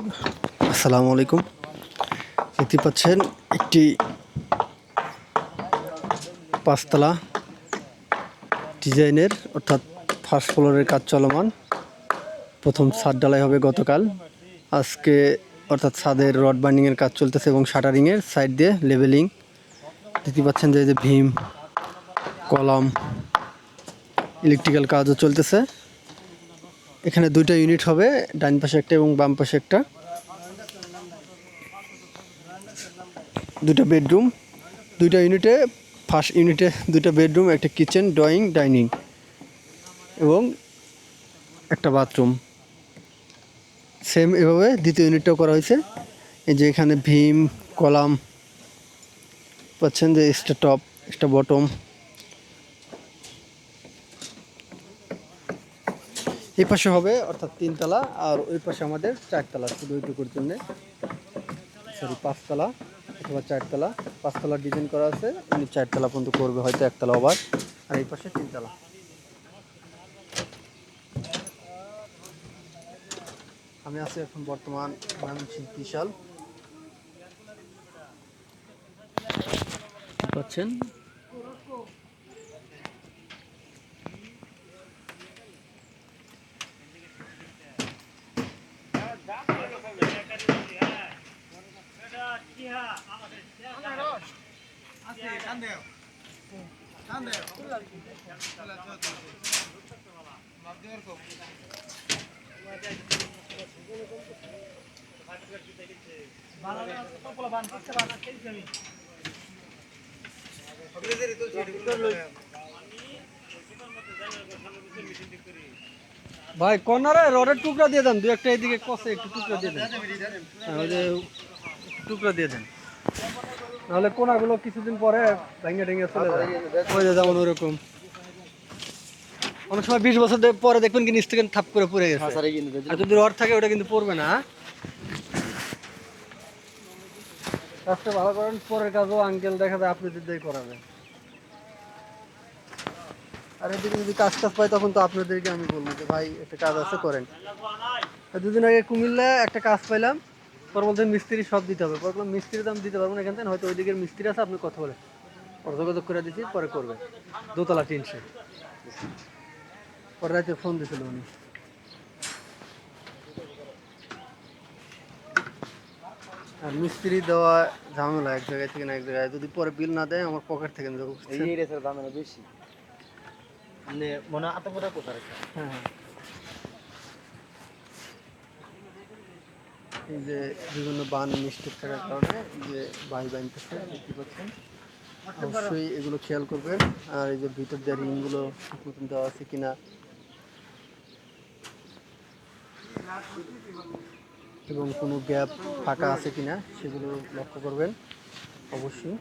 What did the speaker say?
আসসালামু আলাইকুম। দেখতে পাচ্ছেন একটি পাঁচতলা ডিজাইনের অর্থাৎ ফার্স্ট ফ্লোরের কাজ চলমান। প্রথম ছাদ ঢালাই হবে গতকাল। আজকে অর্থাৎ ছাদের রড বাইন্ডিংয়ের কাজ চলতেছে এবং শাটারিংয়ের সাইড দিয়ে লেভেলিং। দেখতে পাচ্ছেন যে ভীম, কলাম, ইলেকট্রিক্যাল কাজও চলতেছে। এখানে দুইটা ইউনিট হবে, ডান পাশে একটা এবং বাম পাশে একটা। দুটা বেডরুম, দুইটা ইউনিটে, ফার্স্ট ইউনিটে দুইটা বেডরুম, একটা কিচেন, ড্রয়িং, ডাইনিং এবং একটা বাথরুম। সেম এভাবে দ্বিতীয় ইউনিটটাও করা হয়েছে। এই যে এখানে ভীম, কলাম পাচ্ছেন, যে এক্সট্রা টপ, এক্সট্রা বটম। এই পাশে হবে অর্থাৎ তিনতলা, আর ওই পাশে আমাদের চারতলা, শুধু ওইটুকুর জন্যে, সরি পাঁচতলা অথবা চারতলা। পাঁচতলা ডিজাইন করা আছে, উনি চারতলা পর্যন্ত করবে, হয়তো একতলা ওভার, আর এই পাশে তিনতলা। আমি আছি এখন বর্তমান ময়মনসিংহ বিশাল পাচ্ছেন। ভাই কর্নারে রডের টুকরা দিয়ে দেন, দু একটা এদিকে কষে একটু টুকরা দিয়ে দেন। ওই যে টুকরা দিয়ে দেন, নাহলে কোনাগুলো কিছুদিন পরে ভেঙে টেঙে চলে যায়, ওই যে যেমন ওরকম। অনেক সময় 20 বছর পরে দেখবেন কি নিচ থেকে থাপ করে পড়ে গেছে, আর যদি রড থাকে ওটা কিন্তু পড়বে না। কাজটা ভালো করেন, পরের কাজও আঙ্কেল দেখা যায় আপনি দিয়েই করাবে। আর এদিকে যদি কাজ পাই তখন তো আপনাদেরকে আমি বলবো যে ভাই একটা কাজ আছে, করেন। দুদিন আগে কুমিল্লা একটা কাজ পাইলাম, পর বলতে মিস্ত্রি সব দিতে হবে, পর বললাম মিস্ত্রির দাম দিতে পারবো না এখান থেকে, হয়তো ওই দিকের মিস্ত্রি আছে, আপনি কথা বলে যোগাযোগ করে দিচ্ছি, পরে করবে। দোতলা 300। পরে রাতে ফোন দিয়েছিল উনি। আর মিস্ত্রি দেওয়া ঝামেলা, এক জায়গায় থেকে না এক জায়গায়, যদি পরে বিল না দেয় আমার পকেট থেকে দেবো। ঝামেলা বেশি, মানে মনে হয় আতঙ্কটা কোথায়? হ্যাঁ হ্যাঁ, এই যে বিভিন্ন বান মিস্টেক থাকার কারণে যে বাইনতেছে, দেখতে পাচ্ছেন। অবশ্যই এগুলো খেয়াল করবেন। আর এই যে ভিতর দিয়ে রিংগুলো ঠিক মতন দেওয়া আছে কিনা এবং কোনো গ্যাপ ফাঁকা আছে কিনা সেগুলো লক্ষ্য করবেন অবশ্যই।